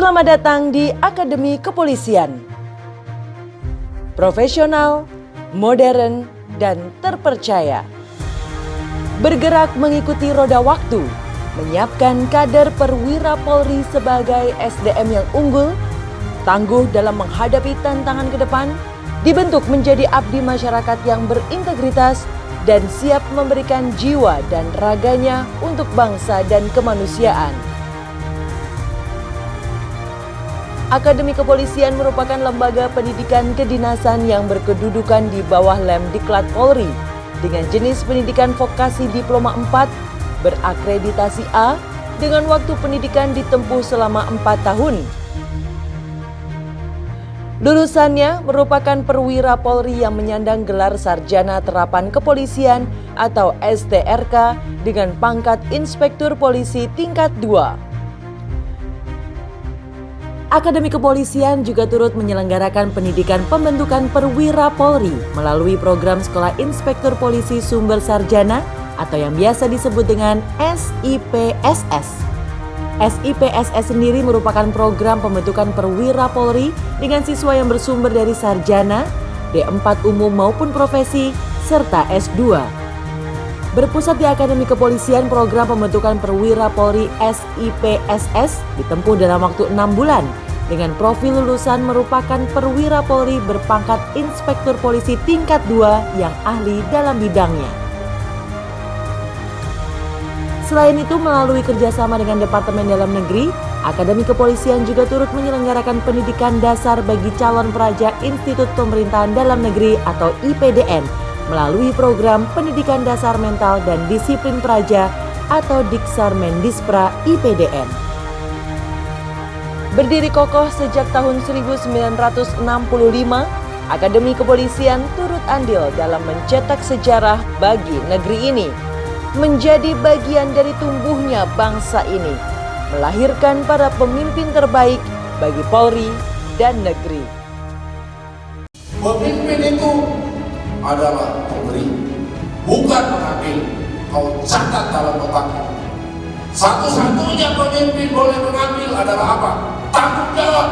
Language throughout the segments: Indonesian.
Selamat datang di Akademi Kepolisian. Profesional, modern, dan terpercaya. Bergerak mengikuti roda waktu, menyiapkan kader perwira Polri sebagai SDM yang unggul, tangguh dalam menghadapi tantangan ke depan, dibentuk menjadi abdi masyarakat yang berintegritas dan siap memberikan jiwa dan raganya untuk bangsa dan kemanusiaan. Akademi Kepolisian merupakan lembaga pendidikan kedinasan yang berkedudukan di bawah Lemdiklat Polri dengan jenis pendidikan vokasi Diploma 4 berakreditasi A dengan waktu pendidikan ditempuh selama 4 tahun. Lulusannya merupakan perwira Polri yang menyandang gelar Sarjana Terapan Kepolisian atau STRK dengan pangkat Inspektur Polisi tingkat 2. Akademi Kepolisian juga turut menyelenggarakan pendidikan pembentukan perwira Polri melalui program Sekolah Inspektur Polisi Sumber Sarjana atau yang biasa disebut dengan SIPSS. SIPSS sendiri merupakan program pembentukan perwira Polri dengan siswa yang bersumber dari sarjana, D4 umum maupun profesi, serta S2. Berpusat di Akademi Kepolisian, program pembentukan perwira Polri SIPSS ditempuh dalam waktu 6 bulan dengan profil lulusan merupakan perwira Polri berpangkat Inspektur Polisi tingkat 2 yang ahli dalam bidangnya. Selain itu, melalui kerjasama dengan Departemen Dalam Negeri, Akademi Kepolisian juga turut menyelenggarakan pendidikan dasar bagi calon peraja Institut Pemerintahan Dalam Negeri atau IPDN melalui program Pendidikan Dasar Mental dan Disiplin Praja atau Diksar Mendispra IPDN. Berdiri kokoh sejak tahun 1965, Akademi Kepolisian turut andil dalam mencetak sejarah bagi negeri ini, menjadi bagian dari tumbuhnya bangsa ini, melahirkan para pemimpin terbaik bagi Polri dan negeri. Pemimpin itu adalah pemberi, bukan mengambil. Kau catat dalam otakmu. Satu-satunya pemimpin boleh mengambil adalah apa? Tanggung jawab.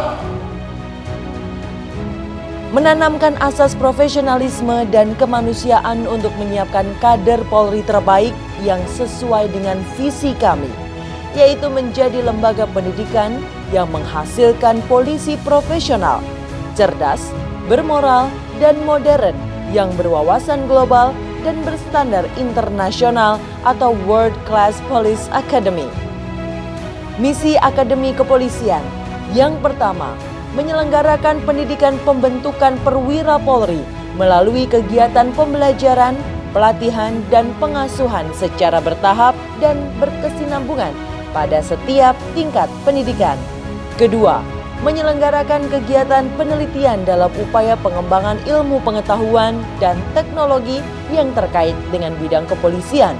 Menanamkan asas profesionalisme dan kemanusiaan untuk menyiapkan kader Polri terbaik yang sesuai dengan visi kami, yaitu menjadi lembaga pendidikan yang menghasilkan polisi profesional, cerdas, bermoral, dan modern yang berwawasan global dan berstandar internasional atau World Class Police Academy. Misi Akademi Kepolisian yang pertama, menyelenggarakan pendidikan pembentukan perwira Polri melalui kegiatan pembelajaran, pelatihan, dan pengasuhan secara bertahap dan berkesinambungan pada setiap tingkat pendidikan. Kedua, menyelenggarakan kegiatan penelitian dalam upaya pengembangan ilmu pengetahuan dan teknologi yang terkait dengan bidang kepolisian.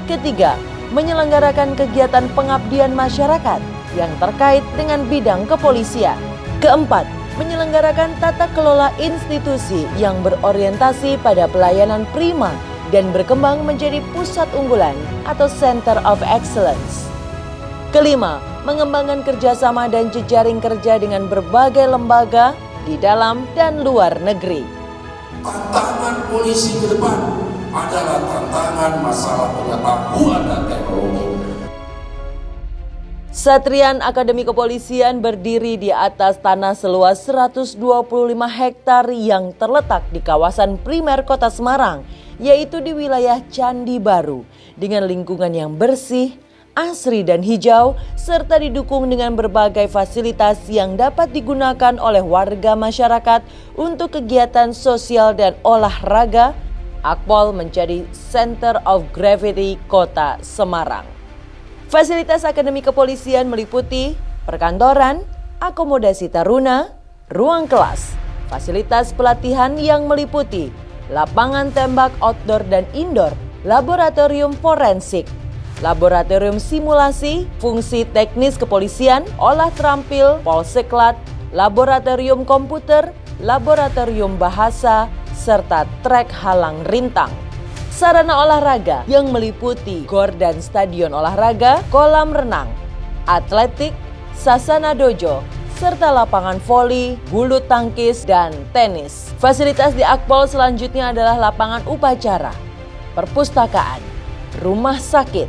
Ketiga, menyelenggarakan kegiatan pengabdian masyarakat yang terkait dengan bidang kepolisian. Keempat, menyelenggarakan tata kelola institusi yang berorientasi pada pelayanan prima dan berkembang menjadi pusat unggulan atau Center of Excellence. Kelima, mengembangkan kerjasama dan jejaring kerja dengan berbagai lembaga di dalam dan luar negeri. Tantangan polisi ke depan adalah tantangan masalah pengetahuan dan teknologi. Satrian Akademi Kepolisian berdiri di atas tanah seluas 125 hektar yang terletak di kawasan primer Kota Semarang, yaitu di wilayah Candi Baru, dengan lingkungan yang bersih, asri dan hijau, serta didukung dengan berbagai fasilitas yang dapat digunakan oleh warga masyarakat untuk kegiatan sosial dan olahraga. Akpol menjadi Center of Gravity Kota Semarang. Fasilitas Akademi Kepolisian meliputi perkantoran, akomodasi taruna, ruang kelas, fasilitas pelatihan yang meliputi lapangan tembak outdoor dan indoor, laboratorium forensik, laboratorium simulasi, fungsi teknis kepolisian, olah terampil, polseklat, laboratorium komputer, laboratorium bahasa, serta trek halang rintang. Sarana olahraga yang meliputi gor dan stadion olahraga, kolam renang, atletik, sasana dojo, serta lapangan voli, bulu tangkis, dan tenis. Fasilitas di Akpol selanjutnya adalah lapangan upacara, perpustakaan, rumah sakit,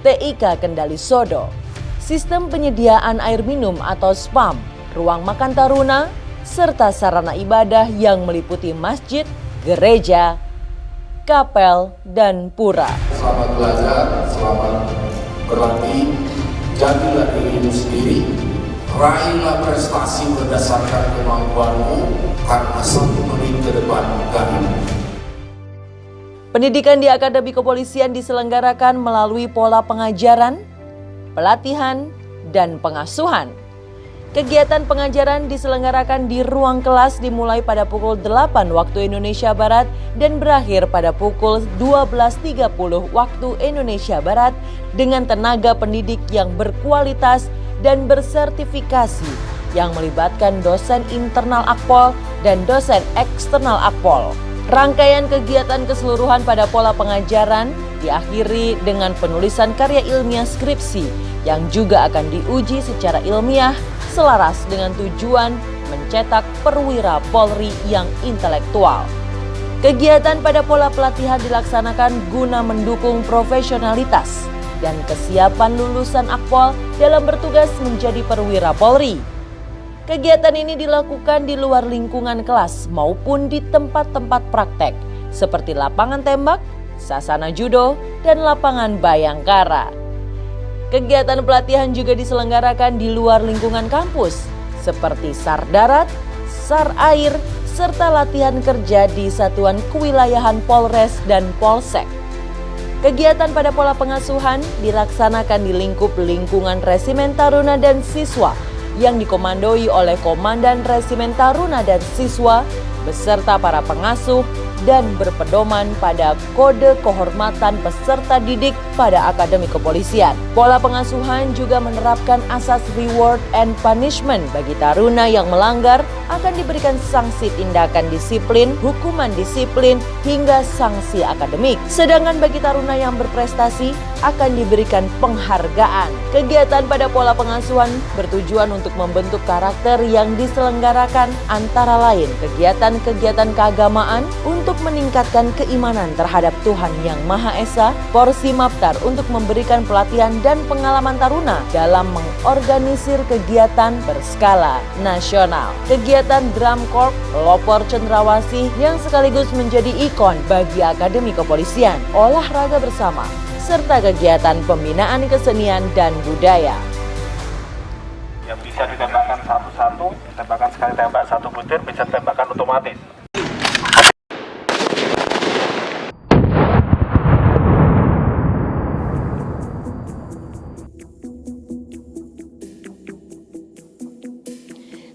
TIK Kendali Sodo, sistem penyediaan air minum atau SPAM, ruang makan taruna, serta sarana ibadah yang meliputi masjid, gereja, kapel, dan pura. Selamat belajar, selamat berlatih, jadilah dirimu sendiri, raihlah prestasi berdasarkan kemampuanmu, karena 1 menit ke depan kami. Pendidikan di Akademi Kepolisian diselenggarakan melalui pola pengajaran, pelatihan, dan pengasuhan. Kegiatan pengajaran diselenggarakan di ruang kelas dimulai pada pukul 8 waktu Indonesia Barat dan berakhir pada pukul 12.30 waktu Indonesia Barat dengan tenaga pendidik yang berkualitas dan bersertifikasi yang melibatkan dosen internal Akpol dan dosen eksternal Akpol. Rangkaian kegiatan keseluruhan pada pola pengajaran diakhiri dengan penulisan karya ilmiah skripsi yang juga akan diuji secara ilmiah selaras dengan tujuan mencetak perwira Polri yang intelektual. Kegiatan pada pola pelatihan dilaksanakan guna mendukung profesionalitas dan kesiapan lulusan Akpol dalam bertugas menjadi perwira Polri. Kegiatan ini dilakukan di luar lingkungan kelas maupun di tempat-tempat praktek seperti lapangan tembak, sasana judo, dan lapangan bayangkara. Kegiatan pelatihan juga diselenggarakan di luar lingkungan kampus seperti SAR Darat, SAR Air, serta latihan kerja di satuan kewilayahan Polres dan Polsek. Kegiatan pada pola pengasuhan dilaksanakan di lingkup lingkungan Resimen Taruna dan Siswa yang dikomandoi oleh Komandan Resimen Taruna dan Siswa beserta para pengasuh dan berpedoman pada kode kehormatan peserta didik pada Akademi Kepolisian. Pola pengasuhan juga menerapkan asas reward and punishment bagi taruna yang melanggar akan diberikan sanksi tindakan disiplin, hukuman disiplin, hingga sanksi akademik. Sedangkan bagi taruna yang berprestasi akan diberikan penghargaan. Kegiatan pada pola pengasuhan bertujuan untuk membentuk karakter yang diselenggarakan antara lain kegiatan-kegiatan keagamaan untuk meningkatkan keimanan terhadap Tuhan Yang Maha Esa, porsi maptar untuk memberikan pelatihan dan pengalaman taruna dalam mengorganisir kegiatan berskala nasional. Kegiatan Drum Corps pelopor cendrawasih yang sekaligus menjadi ikon bagi Akademi Kepolisian, olahraga bersama, serta kegiatan pembinaan kesenian dan budaya. Yang bisa ditembakkan satu-satu, tembakan sekali tembak 1 butir, bisa tembakan otomatis.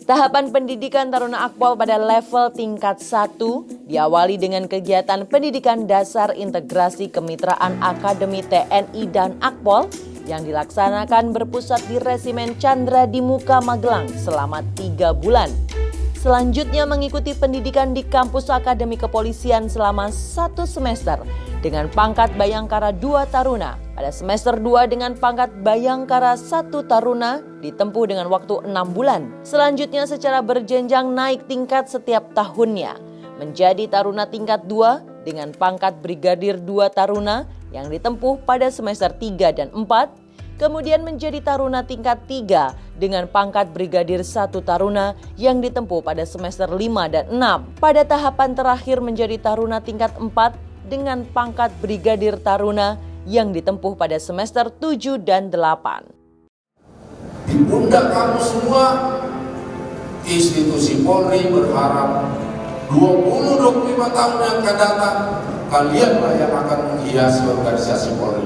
Tahapan pendidikan Taruna Akpol pada level tingkat 1 diawali dengan kegiatan pendidikan dasar integrasi kemitraan Akademi TNI dan Akpol yang dilaksanakan berpusat di Resimen Chandra di Muka Magelang selama 3 bulan. Selanjutnya mengikuti pendidikan di kampus Akademi Kepolisian selama 1 semester dengan pangkat Bayangkara 2 Taruna. Pada semester 2 dengan pangkat Bayangkara 1 Taruna ditempuh dengan waktu 6 bulan. Selanjutnya secara berjenjang naik tingkat setiap tahunnya menjadi Taruna tingkat 2 dengan pangkat Brigadir 2 Taruna yang ditempuh pada semester 3 dan 4. Kemudian menjadi Taruna tingkat 3 dengan pangkat Brigadir 1 Taruna yang ditempuh pada semester 5 dan 6. Pada tahapan terakhir menjadi Taruna tingkat 4 dengan pangkat Brigadir Taruna yang ditempuh pada semester 7 dan 8. Di pundak kamu semua, institusi Polri berharap 20-25 tahun yang akan datang, kalianlah yang akan menghiasi organisasi Polri.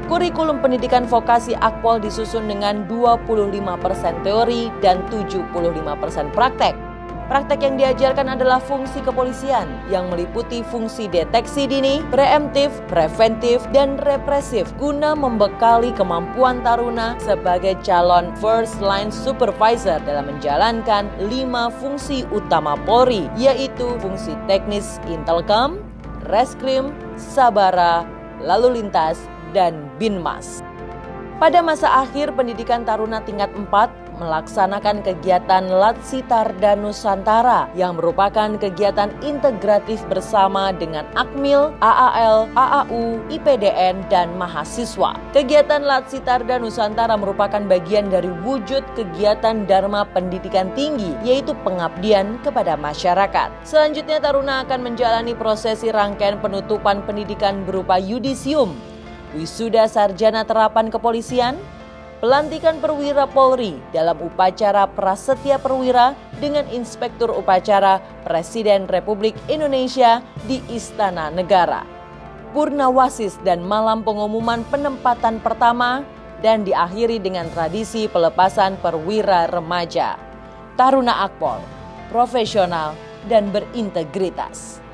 Kurikulum pendidikan vokasi Akpol disusun dengan 25% teori dan 75% praktek. Praktek yang diajarkan adalah fungsi kepolisian yang meliputi fungsi deteksi dini, preemptif, preventif, dan represif guna membekali kemampuan taruna sebagai calon first line supervisor dalam menjalankan 5 fungsi utama Polri, yaitu fungsi teknis Intelkam, Reskrim, Sabara, Lalu Lintas, dan Binmas. Pada masa akhir pendidikan taruna tingkat 4, melaksanakan kegiatan Latsitarda Nusantara yang merupakan kegiatan integratif bersama dengan Akmil, AAL, AAU, IPDN, dan mahasiswa. Kegiatan Latsitarda Nusantara merupakan bagian dari wujud kegiatan Dharma Pendidikan Tinggi, yaitu pengabdian kepada masyarakat. Selanjutnya taruna akan menjalani prosesi rangkaian penutupan pendidikan berupa yudisium, wisuda sarjana terapan kepolisian, pelantikan perwira Polri dalam upacara prasetya perwira dengan Inspektur Upacara Presiden Republik Indonesia di Istana Negara, Purnawasis dan malam pengumuman penempatan pertama, dan diakhiri dengan tradisi pelepasan perwira remaja. Taruna Akpol, profesional dan berintegritas.